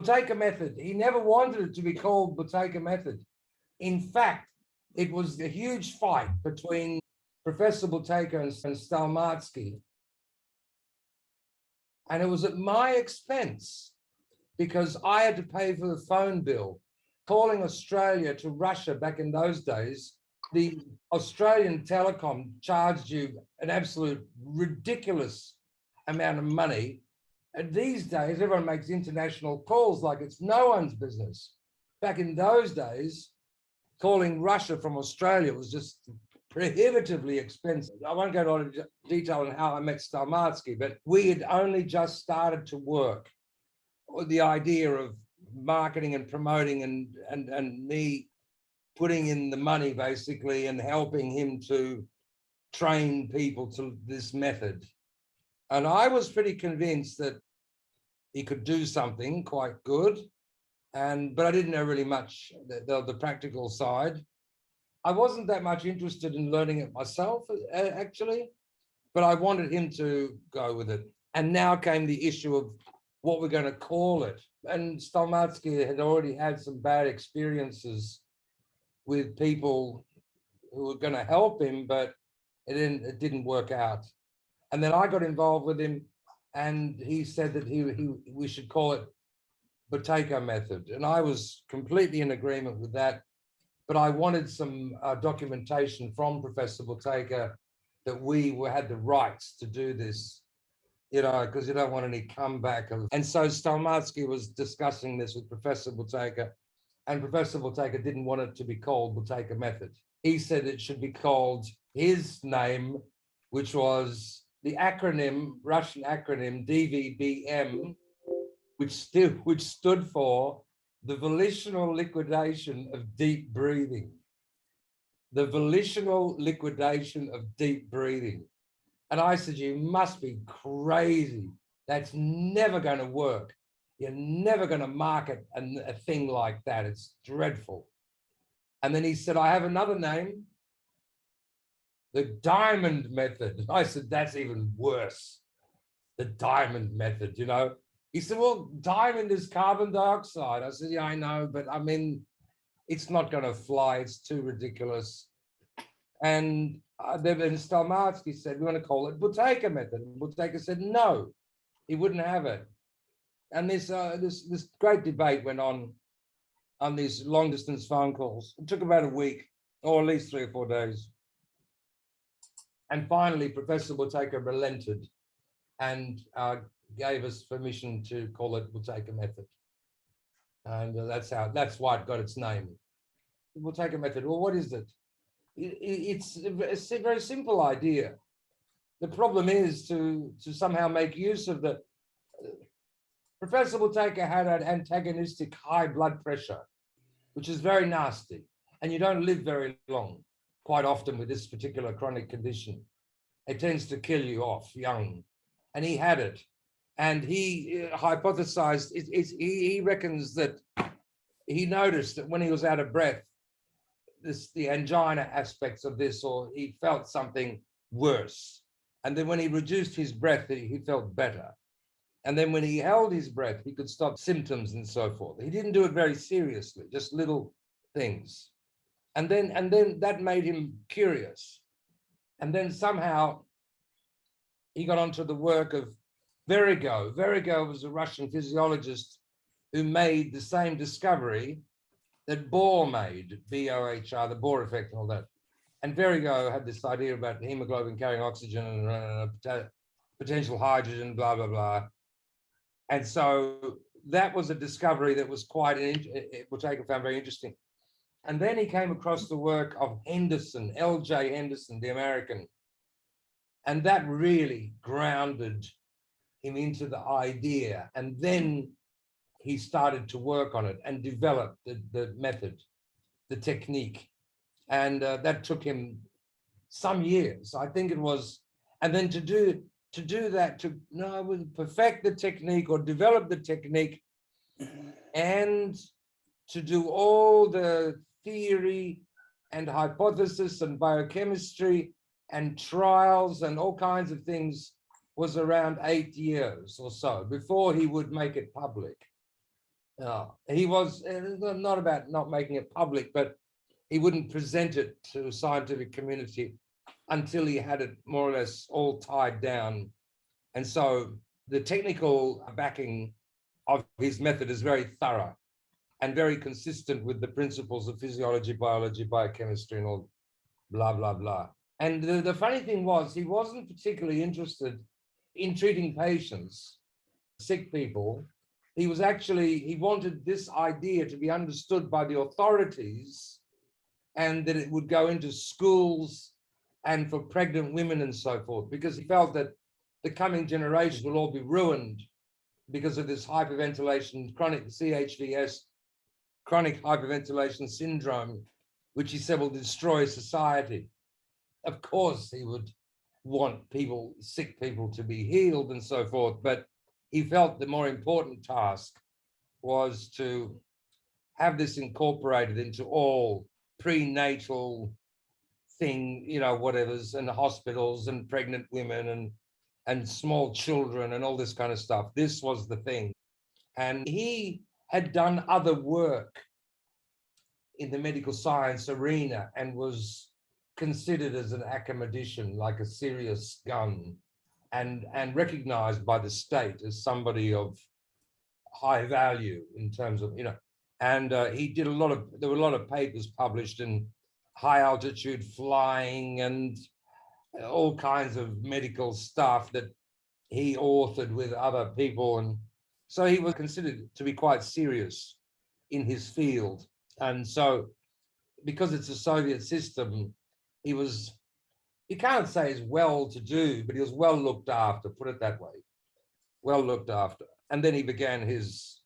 Buteyko method. He never wanted it to be called Buteyko method. In fact, it was a huge fight between Professor Buteyko and Stalmatsky. And it was at my expense because I had to pay for the phone bill. Calling Australia to Russia back in those days, the Australian telecom charged you an absolute ridiculous amount of money. And these days, everyone makes international calls like it's no one's business. Back in those days, calling Russia from Australia was just prohibitively expensive. I won't go into detail on how I met Stalmatsky, but we had only just started to work with the idea of marketing and promoting and me putting in the money basically and helping him to train people to this method. And I was pretty convinced that he could do something quite good, but I didn't know really much the practical side. I wasn't that much interested in learning it myself, actually, but I wanted him to go with it. And now came the issue of what we're going to call it. And Stalmatsky had already had some bad experiences with people who were going to help him, but it didn't work out. And then I got involved with him, and he said that we should call it Buteyko method. And I was completely in agreement with that. But I wanted some documentation from Professor Buteyko that we had the rights to do this, you know, because you don't want any comeback. And so Stalmatsky was discussing this with Professor Buteyko, and Professor Buteyko didn't want it to be called Buteyko method. He said it should be called his name, which was the acronym, Russian acronym DVBM, which stood for the volitional liquidation of deep breathing. The volitional liquidation of deep breathing. And I said, you must be crazy. That's never going to work. You're never going to market a thing like that. It's dreadful. And then he said, I have another name, the diamond method. I said, that's even worse. The diamond method, you know. He said, well, diamond is carbon dioxide. I said, yeah, I know, but I mean, it's not going to fly. It's too ridiculous. And then Stalmatsky said, we want to call it Buteyko method. And Buteyko said, no, he wouldn't have it. And this great debate went on these long distance phone calls. It took about a week, or at least 3 or 4 days. And finally, Professor Buteyko relented and gave us permission to call it Buteyko method. And that's why it got its name. Buteyko method. Well, what is it? It's a very simple idea. The problem is to somehow make use of the Professor Buteyko had an antagonistic high blood pressure, which is very nasty, and you don't live very long quite often with this particular chronic condition. It tends to kill you off young, and he had it. And he hypothesized, he reckons that he noticed that when he was out of breath, the angina aspects of this, or he felt something worse. And then when he reduced his breath, he felt better. And then when he held his breath, he could stop symptoms and so forth. He didn't do it very seriously, just little things. And then that made him curious. And then somehow he got onto the work of Buteyko. Buteyko was a Russian physiologist who made the same discovery that Bohr made, B-O-H-R, the Bohr effect and all that. And Buteyko had this idea about hemoglobin carrying oxygen and potential hydrogen, blah, blah, blah. And so that was a discovery that was Buteyko found very interesting. And then he came across the work of Henderson, L.J. Henderson, the American. And that really grounded him into the idea. And then he started to work on it and developed the method, the technique. And that took him some years, I think it was. And then to perfect the technique or develop the technique and to do all the theory and hypothesis and biochemistry and trials and all kinds of things was around 8 years or so before he would make it public. He was not about not making it public, but he wouldn't present it to the scientific community until he had it more or less all tied down. And so the technical backing of his method is very thorough and very consistent with the principles of physiology, biology, biochemistry, and all blah, blah, blah. And the funny thing was, he wasn't particularly interested in treating patients, sick people. He wanted this idea to be understood by the authorities, and that it would go into schools and for pregnant women and so forth, because he felt that the coming generations will all be ruined because of this hyperventilation, chronic CHVS, chronic hyperventilation syndrome, which he said will destroy society. Of course, he would want people, sick people, to be healed and so forth, but he felt the more important task was to have this incorporated into all prenatal thing, whatever's, and hospitals and pregnant women and small children and all this kind of stuff. This was the thing. And he had done other work in the medical science arena and was considered as an academician, like a serious gun, and recognized by the state as somebody of high value in terms of, and he did there were a lot of papers published in high altitude flying and all kinds of medical stuff that he authored with other people. And so he was considered to be quite serious in his field. And so because it's a Soviet system, you can't say he's well-to-do, but he was well looked after, put it that way, well looked after. And then he began his,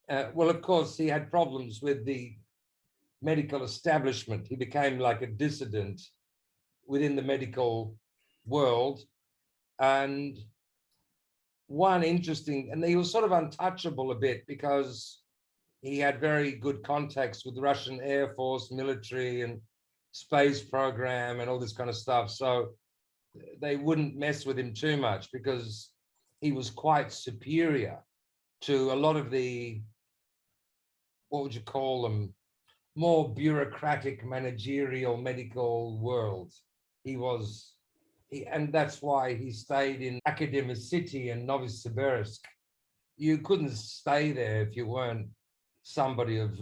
well, of course, he had problems with the medical establishment. He became like a dissident within the medical world. And and he was sort of untouchable a bit because he had very good contacts with the Russian Air Force, military, and space program and all this kind of stuff. So they wouldn't mess with him too much because he was quite superior to a lot of the, what would you call them, more bureaucratic, managerial, medical world. And that's why he stayed in Academicity and Novosibirsk. You couldn't stay there if you weren't somebody of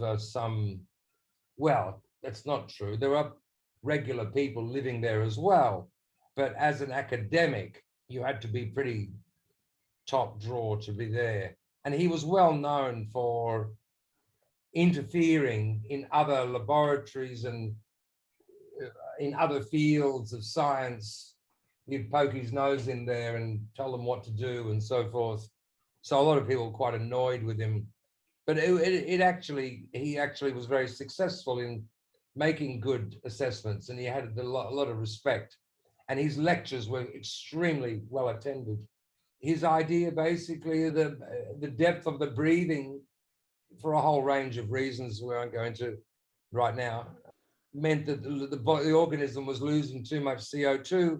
well, that's not true. There are regular people living there as well. But as an academic, you had to be pretty top drawer to be there. And he was well known for interfering in other laboratories and in other fields of science. He'd poke his nose in there and tell them what to do and so forth. So a lot of people were quite annoyed with him. But he actually was very successful in making good assessments, and he had a lot of respect. And his lectures were extremely well attended. His idea, basically, the depth of the breathing, for a whole range of reasons we won't go into right now, meant that the organism was losing too much CO2,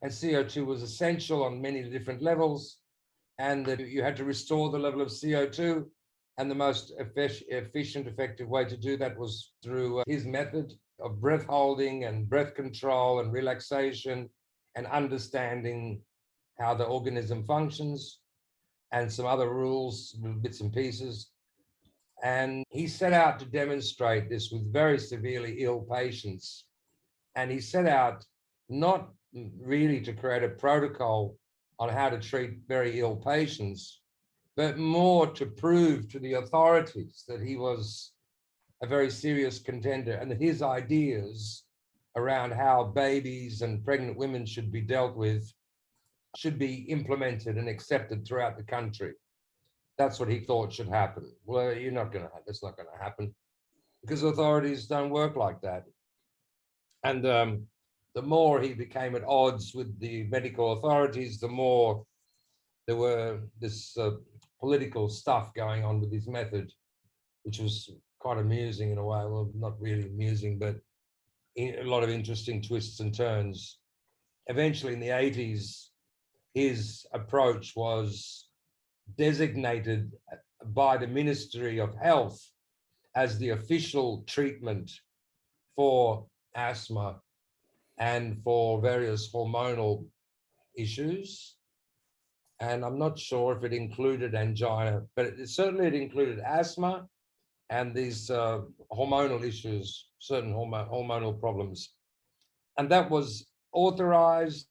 and CO2 was essential on many different levels, and that you had to restore the level of CO2. And the most efficient, effective way to do that was through his method of breath holding and breath control and relaxation and understanding how the organism functions and some other rules, bits and pieces. And he set out to demonstrate this with very severely ill patients. And he set out not really to create a protocol on how to treat very ill patients, but more to prove to the authorities that he was a very serious contender and that his ideas around how babies and pregnant women should be dealt with should be implemented and accepted throughout the country. That's what he thought should happen. Well, that's not going to happen because authorities don't work like that. And the more he became at odds with the medical authorities, the more there were this political stuff going on with his method, which was quite amusing in a way. Well, not really amusing, but a lot of interesting twists and turns. Eventually, in the 80s, his approach was designated by the Ministry of Health as the official treatment for asthma and for various hormonal issues. And I'm not sure if it included angina, but it included asthma and these hormonal issues, certain hormonal problems. And that was authorized.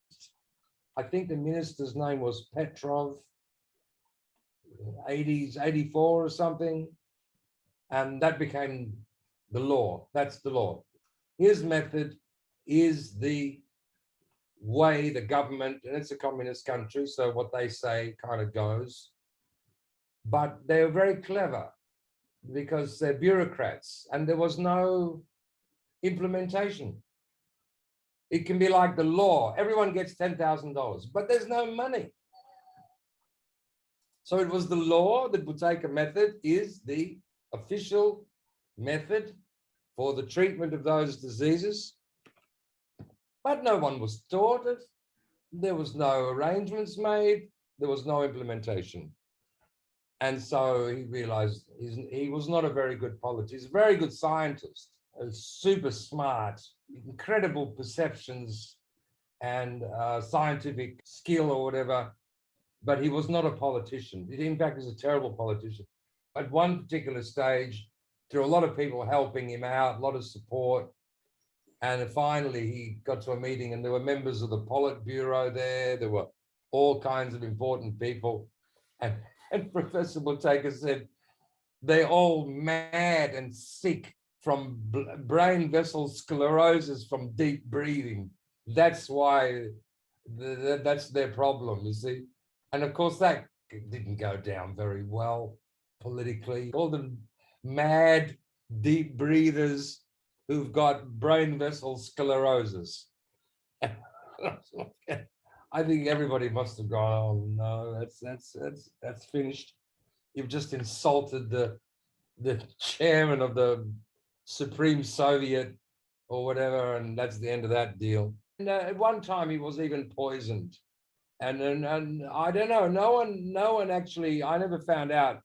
I think the minister's name was Petrov, 84 or something. And that became the law. That's the law. His method is the way the government, and it's a communist country, so what they say kind of goes. But they're very clever because they're bureaucrats and there was no implementation. It can be like the law. Everyone gets $10,000, but there's no money. So it was the law. The Buteyko method is the official method for the treatment of those diseases. But no one was taught it. There was no arrangements made. There was no implementation. And so he realized he was not a very good politician. He's a very good scientist, super smart, incredible perceptions and scientific skill or whatever, but he was not a politician. In fact, he was a terrible politician. At one particular stage, through a lot of people helping him out, a lot of support, and finally he got to a meeting and there were members of the Politburo there were all kinds of important people. And Professor Buteyko said, they're all mad and sick from brain vessel sclerosis from deep breathing. That's why, that's their problem, you see. And of course, that didn't go down very well politically. All them mad, deep breathers who've got brain vessel sclerosis. I think everybody must have gone, oh no, that's finished. You've just insulted the chairman of the Supreme Soviet or whatever, and that's the end of that deal. And at one time he was even poisoned. And I don't know, no one actually, I never found out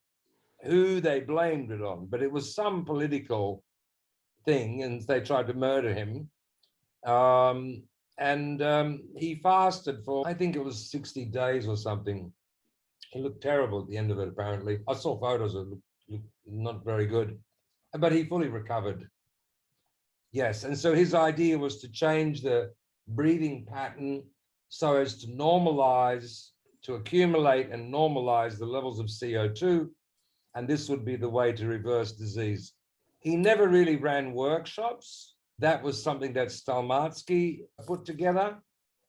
who they blamed it on, but it was some political thing and they tried to murder him. He fasted for, I think it was 60 days or something. He looked terrible at the end of it, apparently. I saw photos of it, looked not very good, but he fully recovered. Yes, and so his idea was to change the breathing pattern so as to normalize, to accumulate and normalize the levels of CO2, and this would be the way to reverse disease. He never really ran workshops. That was something that Stalmatsky put together.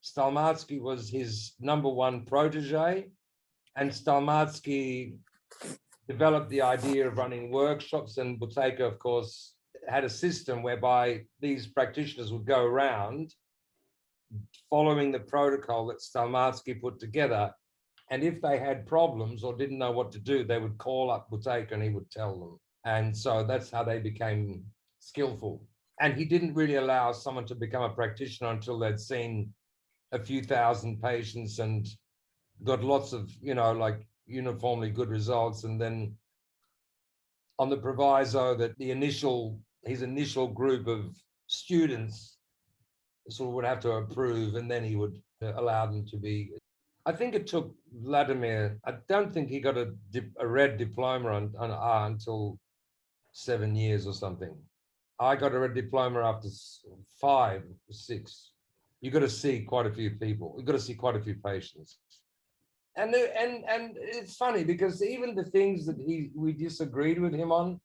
Stalmatsky was his #1 protege, and Stalmatsky developed the idea of running workshops, and Buteyko, of course, had a system whereby these practitioners would go around following the protocol that Stalmatsky put together. And if they had problems or didn't know what to do, they would call up Buteyko and he would tell them. And so that's how they became skillful. And he didn't really allow someone to become a practitioner until they'd seen a few thousand patients and got lots of, like uniformly good results. And then on the proviso that his initial group of students sort of would have to approve, and then he would allow them to be. I think it took Vladimir, I don't think he got a red diploma on until 7 years or something. I got a red diploma after 5 or 6. You got to see quite a few people. You've got to see quite a few patients. And it's funny because even the things that we disagreed with him on,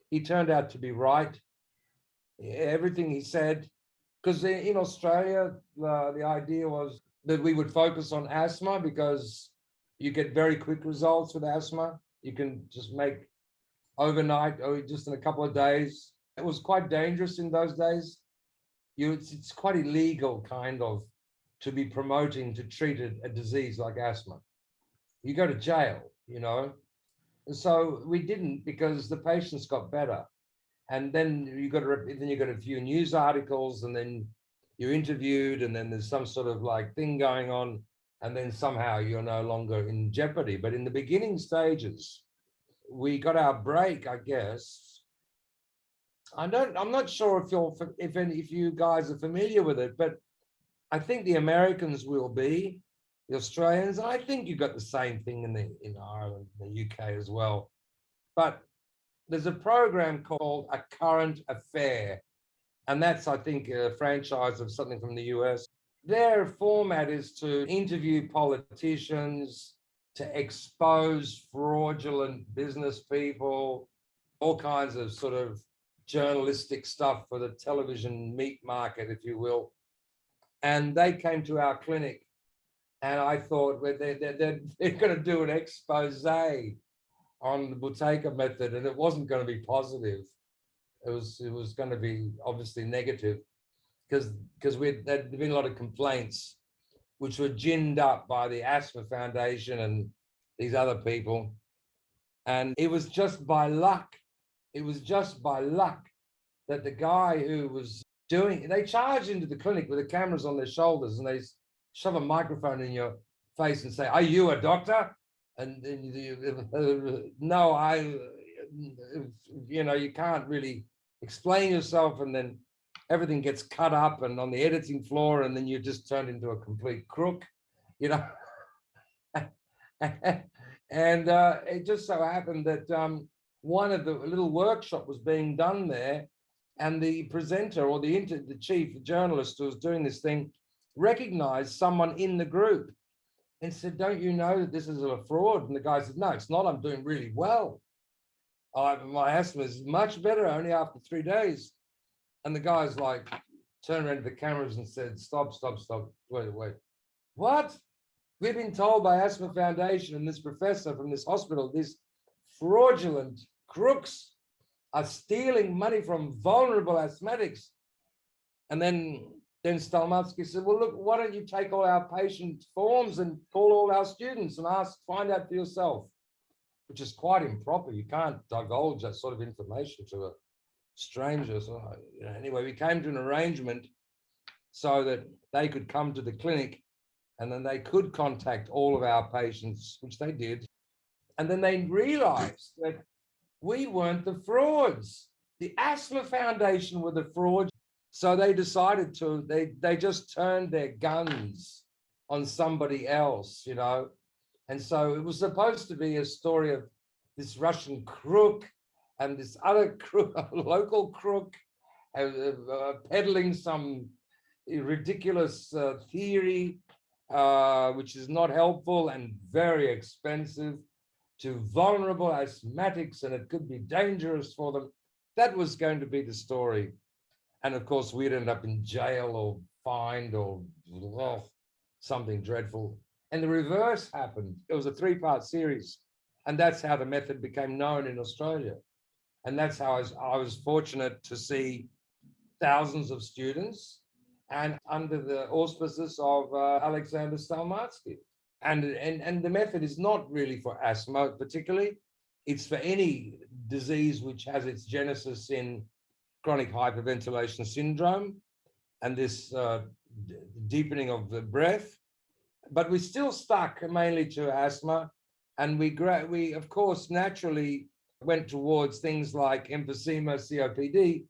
he turned out to be right. Everything he said, because in Australia, the idea was that we would focus on asthma because you get very quick results with asthma. You can just make overnight or just in a couple of days. It was quite dangerous in those days. It's quite illegal kind of to be promoting to treat a disease like asthma. You go to jail, And so we didn't, because the patients got better. And then you got a few news articles, and then you're interviewed, and then there's some sort of like thing going on, and then somehow you're no longer in jeopardy. But in the beginning stages, we got our break, I guess. I'm not sure if you guys are familiar with it, but I think the Americans will be, the Australians, and I think you got the same thing in Ireland, the UK as well. But there's a program called A Current Affair, and that's, I think, a franchise of something from the US. Their format is to interview politicians, to expose fraudulent business people, all kinds of sort of journalistic stuff for the television meat market, if you will. And they came to our clinic, and I thought, well, they're going to do an expose on the Buteyko method, and it wasn't going to be positive. It was going to be obviously negative, because there'd been a lot of complaints which were ginned up by the Asthma Foundation and these other people. And it was just by luck. It was just by luck that the guy who was they charge into the clinic with the cameras on their shoulders, and they shove a microphone in your face and say, "Are you a doctor?" And no, you can't really explain yourself, and then everything gets cut up and on the editing floor, and then you're just turned into a complete crook, you know. And it just so happened that one of the little workshop was being done there, and the presenter or the chief journalist who was doing this thing recognized someone in the group and said, "Don't you know that this is a fraud?" And the guy said, "No, it's not. I'm doing really well. My asthma is much better only after 3 days." And the guy's like, turned around to the cameras and said, "Stop, stop, stop. Wait. What? We've been told by Asthma Foundation and this professor from this hospital, these fraudulent crooks are stealing money from vulnerable asthmatics." And then Stalmatsky said, "Well, look, why don't you take all our patient forms and call all our students and find out for yourself," which is quite improper. You can't divulge that sort of information to a stranger. So anyway, we came to an arrangement so that they could come to the clinic, and then they could contact all of our patients, which they did. And then they realized that we weren't the frauds. The Asthma Foundation were the frauds. So they decided they just turned their guns on somebody else, you know. And so it was supposed to be a story of this Russian crook and this other crook, a local crook, peddling some ridiculous theory, which is not helpful and very expensive to vulnerable asthmatics, and it could be dangerous for them. That was going to be the story. And of course, we'd end up in jail or fined or something dreadful. And the reverse happened. It was a 3-part series. And that's how the method became known in Australia. And that's how I was fortunate to see thousands of students, and under the auspices of Alexander Stalmatsky. And the method is not really for asthma particularly. It's for any disease which has its genesis in chronic hyperventilation syndrome and this deepening of the breath. But we still stuck mainly to asthma. And we of course, naturally went towards things like emphysema, COPD,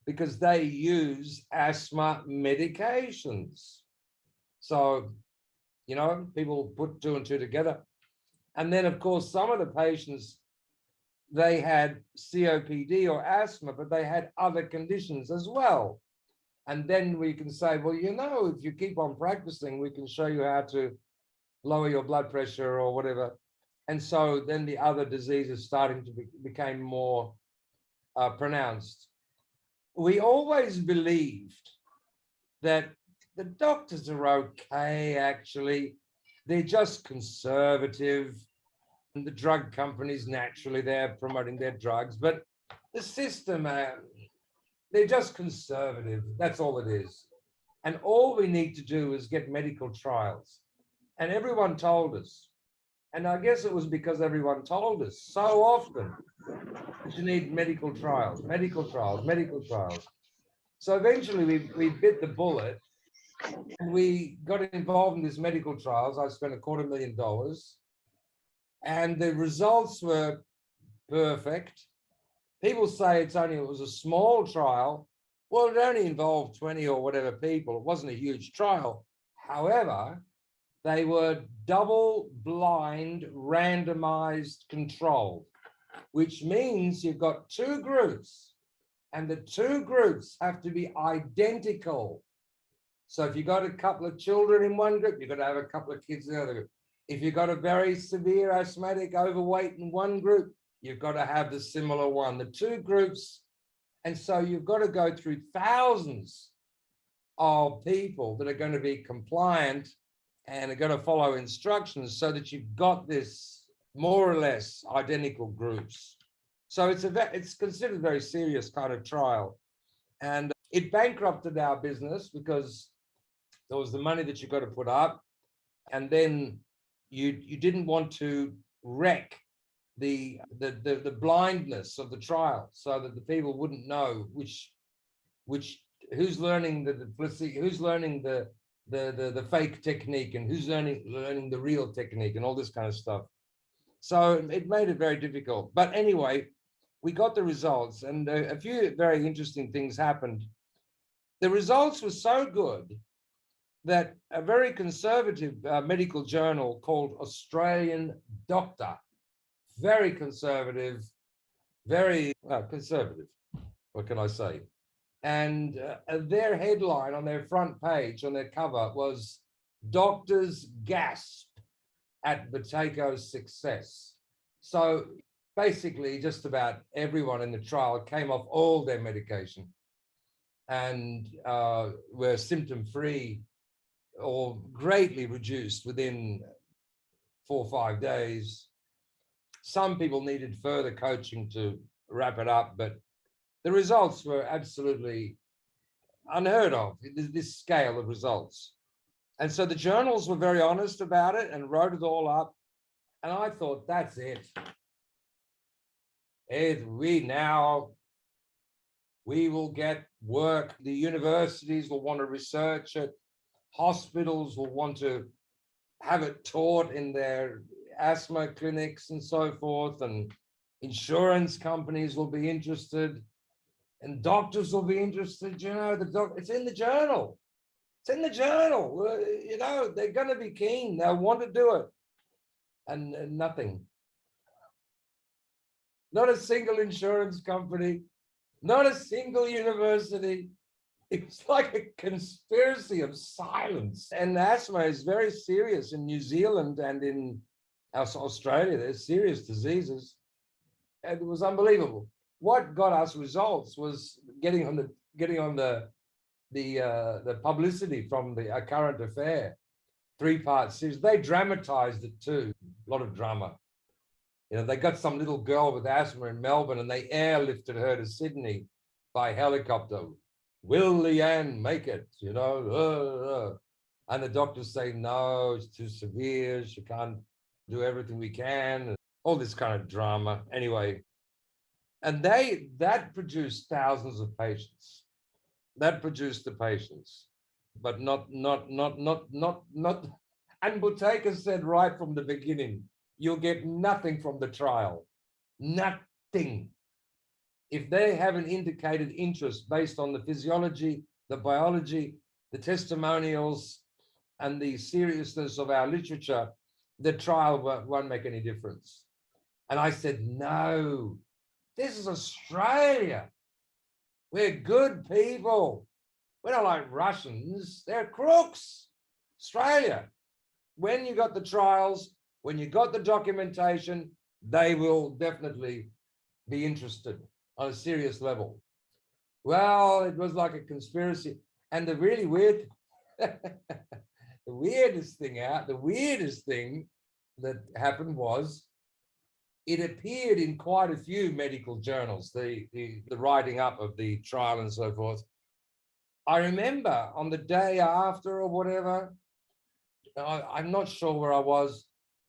because they use asthma medications. So, you know, people put 2 and 2 together. And then, of course, some of the patients, they had COPD or asthma, but they had other conditions as well. And then we can say, well, you know, if you keep on practicing, we can show you how to lower your blood pressure or whatever. And so then the other diseases starting to became more pronounced. We always believed that the doctors are okay, actually. They're just conservative. And the drug companies, naturally, they're promoting their drugs. But the system, they're just conservative. That's all it is. And all we need to do is get medical trials. And everyone told us, and I guess it was because everyone told us so often, you need medical trials, medical trials, medical trials. So eventually we bit the bullet, and we got involved in these medical trials. I spent $250,000, and the results were perfect. People say it was a small trial. Well, it only involved 20 or whatever people. It wasn't a huge trial. However, they were double-blind, randomized, controlled, which means you've got two groups, and the two groups have to be identical. So if you've got a couple of children in one group, you've got to have a couple of kids in the other group. If you've got a very severe asthmatic overweight in one group, you've got to have the similar one, the two groups. And so you've got to go through thousands of people that are going to be compliant and are going to follow instructions so that you've got this more or less identical groups. So it's considered a very serious kind of trial. And it bankrupted our business because there was the money that you got to put up. And then you didn't want to wreck the blindness of the trial so that the people wouldn't know who's learning who's learning the fake technique and who's learning the real technique and all this kind of stuff. So it made it very difficult. But anyway, we got the results, and a few very interesting things happened. The results were so good that a very conservative medical journal called Australian Doctor, very conservative, very conservative, what can I say? And their headline on their front page, on their cover, was "Doctors Gasp at Buteyko's Success." So basically, just about everyone in the trial came off all their medication and were symptom-free or greatly reduced within 4 or 5 days. Some people needed further coaching to wrap it up, but the results were absolutely unheard of, this scale of results. And so the journals were very honest about it and wrote it all up. And I thought, that's it. We will get work. The universities will want to research it. Hospitals will want to have it taught in their asthma clinics and so forth. And insurance companies will be interested. And doctors will be interested. You know, it's in the journal. It's in the journal. You know, they're going to be keen. They'll want to do it. And nothing. Not a single insurance company, not a single university. It's like a conspiracy of silence. And asthma is very serious in New Zealand and in Australia. There's serious diseases. And it was unbelievable. What got us results was getting on the publicity from the current affair, 3-part series. They dramatized it too, a lot of drama. You know, they got some little girl with asthma in Melbourne and they airlifted her to Sydney by helicopter. Will Leanne make it? You know, and the doctors say, no, it's too severe. She can't do everything we can. And all this kind of drama. Anyway, and that produced thousands of patients. That produced the patients, but not. And Buteyko said right from the beginning, you'll get nothing from the trial, nothing. If they haven't indicated interest based on the physiology, the biology, the testimonials, and the seriousness of our literature, the trial won't make any difference. And I said, no, this is Australia. We're good people. We're not like Russians. They're crooks. Australia. When you got the trials, when you got the documentation, they will definitely be interested on a serious level. Well, it was like a conspiracy. And the really weird, the weirdest thing that happened was it appeared in quite a few medical journals, the writing up of the trial and so forth. I remember on the day after or whatever, I'm not sure where I was.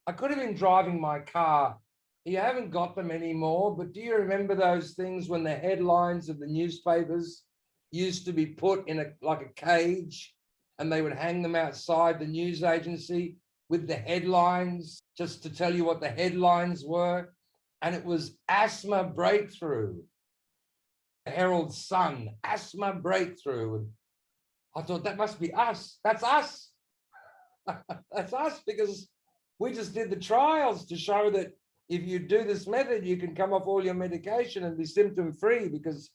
I could have been driving my car. You haven't got them anymore, but do you remember those things when the headlines of the newspapers used to be put in like a cage and they would hang them outside the news agency with the headlines just to tell you what the headlines were? and it was asthma breakthrough. Herald Sun, asthma breakthrough. And I thought, that must be us. That's us. That's us, because we just did the trials to show that if you do this method, you can come off all your medication and be symptom-free, because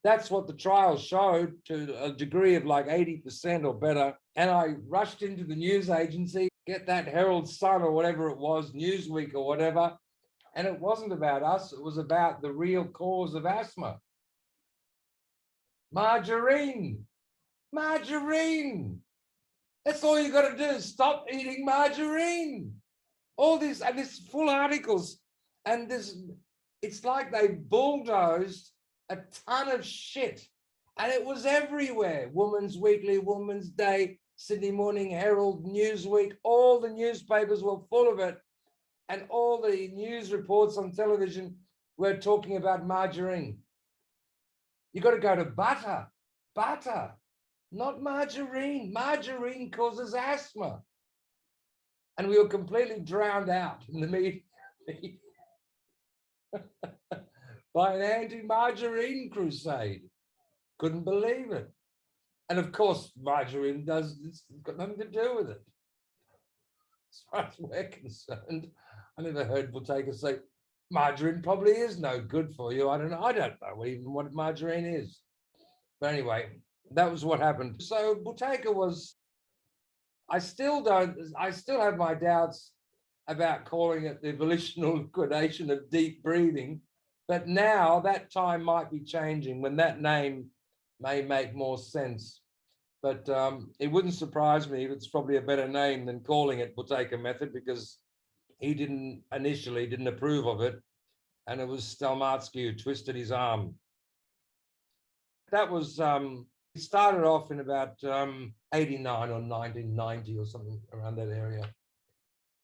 that's what the trials showed, to a degree of like 80% or better. And I rushed into the news agency, get that Herald Sun or whatever it was, Newsweek or whatever. And it wasn't about us. It was about the real cause of asthma. Margarine. Margarine. That's all you got to do. Stop eating margarine. All these, and this full articles. And this, it's like they bulldozed a ton of shit, and it was everywhere. Woman's Weekly, Woman's Day, Sydney Morning Herald, Newsweek, all the newspapers were full of it, and all the news reports on television were talking about margarine. You got to go to butter, not margarine. Margarine causes asthma. And we were completely drowned out in the media by an anti-margarine crusade. Couldn't believe it. And of course, margarine it's got nothing to do with it. As far as we're concerned, I never heard Buteyko say, margarine probably is no good for you. I don't know even what margarine is. But anyway, that was what happened. So Buteyko was, I still have my doubts about calling it the volitional liquidation of deep breathing. But now that time might be changing, when that name may make more sense. But it wouldn't surprise me if it's probably a better name than calling it Buteyko method, because he initially didn't approve of it. And it was Stelmatsky who twisted his arm. That was, it started off in about 89 or 1990 or something around that area.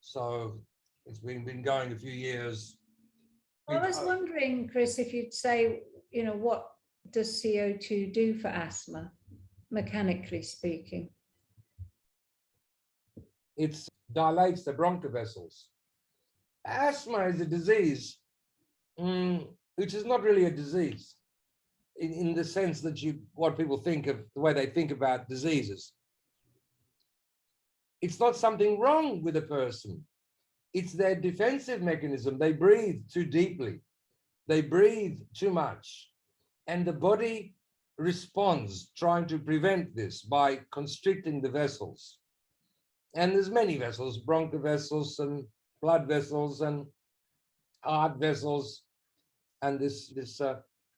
So it's been going a few years. I was wondering, Chris, if you'd say, what does CO2 do for asthma, mechanically speaking? It dilates the bronchivessels. Asthma is a disease, which is not really a disease in the sense that what people think of, the way they think about diseases. It's not something wrong with a person. It's their defensive mechanism. They breathe too deeply. They breathe too much. And the body responds, trying to prevent this by constricting the vessels. And there's many vessels, bronchivessels and blood vessels and heart vessels, and this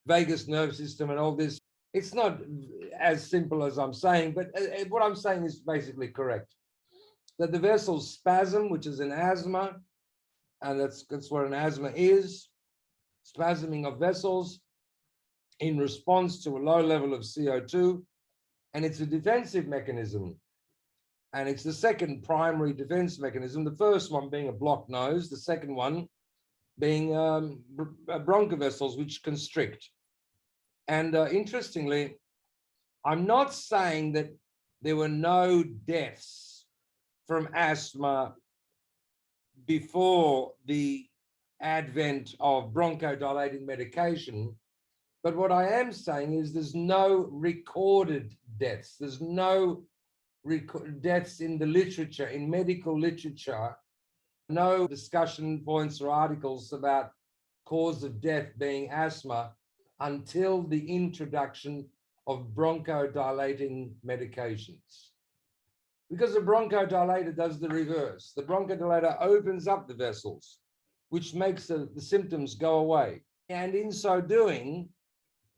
vagus nerve system and all this. It's not as simple as I'm saying, but what I'm saying is basically correct. That the vessels spasm, which is an asthma, and that's what an asthma is, spasming of vessels in response to a low level of CO2, and it's a defensive mechanism. And it's the second primary defense mechanism, the first one being a blocked nose, the second one being bronchivessels, which constrict. And interestingly, I'm not saying that there were no deaths from asthma before the advent of bronchodilating medication. But what I am saying is there's no recorded deaths. There's no deaths in the literature, in medical literature, no discussion points or articles about cause of death being asthma until the introduction of bronchodilating medications. Because the bronchodilator does the reverse. The bronchodilator opens up the vessels, which makes the symptoms go away. And in so doing,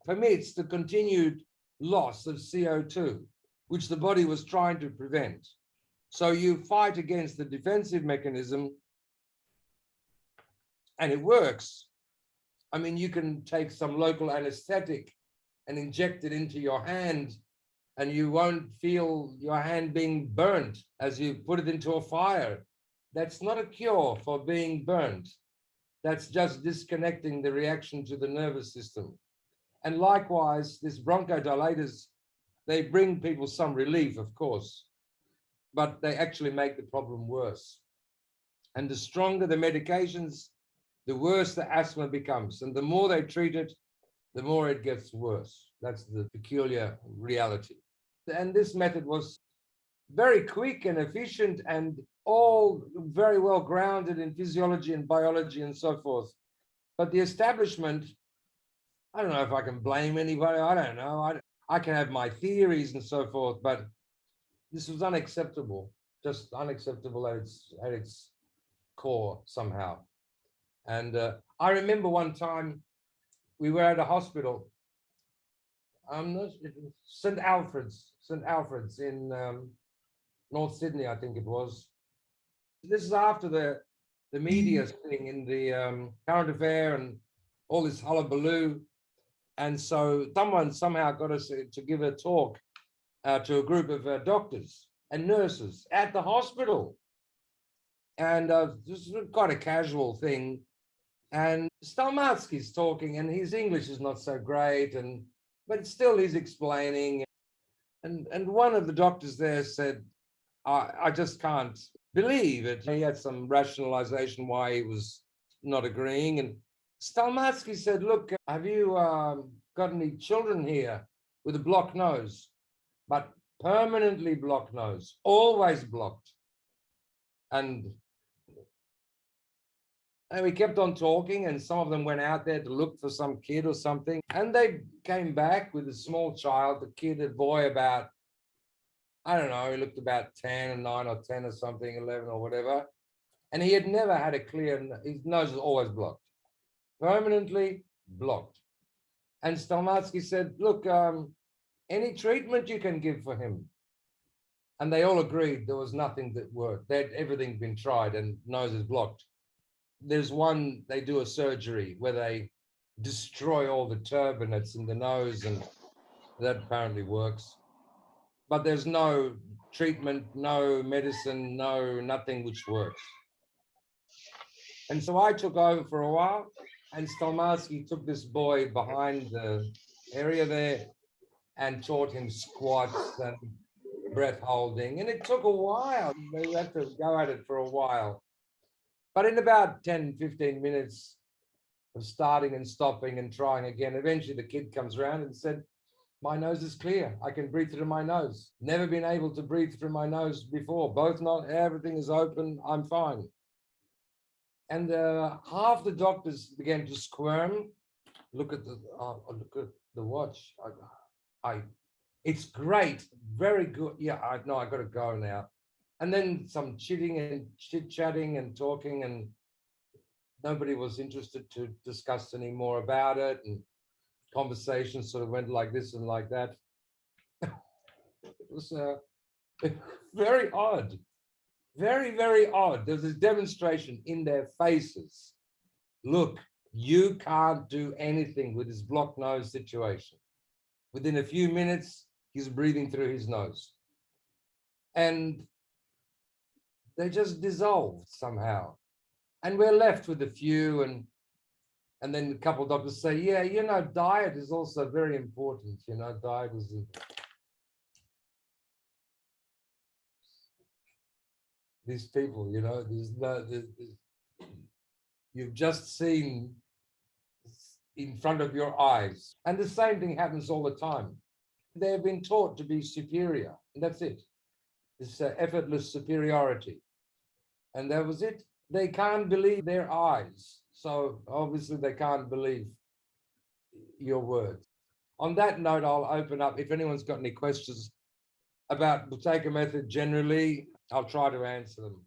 permits the continued loss of CO2, which the body was trying to prevent. So you fight against the defensive mechanism, and it works. I mean, you can take some local anesthetic and inject it into your hand, and you won't feel your hand being burnt as you put it into a fire. That's not a cure for being burnt. That's just disconnecting the reaction to the nervous system. And likewise, these bronchodilators, they bring people some relief, of course, but they actually make the problem worse. And the stronger the medications the worse the asthma becomes. And the more they treat it, the more it gets worse. That's the peculiar reality. And this method was very quick and efficient and all very well grounded in physiology and biology and so forth. But the establishment, I don't know if I can blame anybody. I don't know. I can have my theories and so forth, but this was unacceptable, just unacceptable at its core somehow. And I remember one time we were at a hospital, St. Alfred's in North Sydney, I think it was. This is after the media thing in the current affair and all this hullabaloo. And so someone somehow got us to give a talk to a group of doctors and nurses at the hospital. And this is quite a casual thing. And Stalmatsky's talking, and his English is not so great, but still he's explaining. And one of the doctors there said, I just can't believe it. He had some rationalization why he was not agreeing. And Stalmatsky said, look, have you got any children here with a blocked nose? But permanently blocked nose, always blocked. And we kept on talking, and some of them went out there to look for some kid or something. And they came back with a small child, the kid, a boy about, I don't know, he looked about 10 or 9 or 10 or something, 11 or whatever. And he had never had a clear, his nose was always blocked, permanently blocked. And Stalmatsky said, look, any treatment you can give for him. And they all agreed there was nothing that worked. They'd everything been tried and nose is blocked. There's one, they do a surgery where they destroy all the turbinates in the nose, and that apparently works. But there's no treatment, no medicine, nothing which works. And so I took over for a while, and Stalmatsky took this boy behind the area there and taught him squats and breath holding. And it took a while. They had to go at it for a while. But in about 10, 15 minutes of starting and stopping and trying again, eventually the kid comes around and said, my nose is clear. I can breathe through my nose. Never been able to breathe through my nose before. Both not, everything is open. I'm fine. And half the doctors began to squirm. Look at the watch. It's great, very good. Yeah, I got to go now. And then some chitting and chit-chatting and talking, and nobody was interested to discuss any more about it. And conversations sort of went like this and like that. It was very odd, very, very odd. There was this demonstration in their faces. Look, you can't do anything with this blocked nose situation. Within a few minutes, he's breathing through his nose. And they just dissolved somehow. And we're left with a few, and then a couple of doctors say, yeah, diet is also very important. Diet is these people, you've just seen in front of your eyes. And the same thing happens all the time. They've been taught to be superior, and that's it. This effortless superiority. And that was it. They can't believe their eyes. So obviously they can't believe your words. On that note, I'll open up. If anyone's got any questions about Buteyko method generally, I'll try to answer them.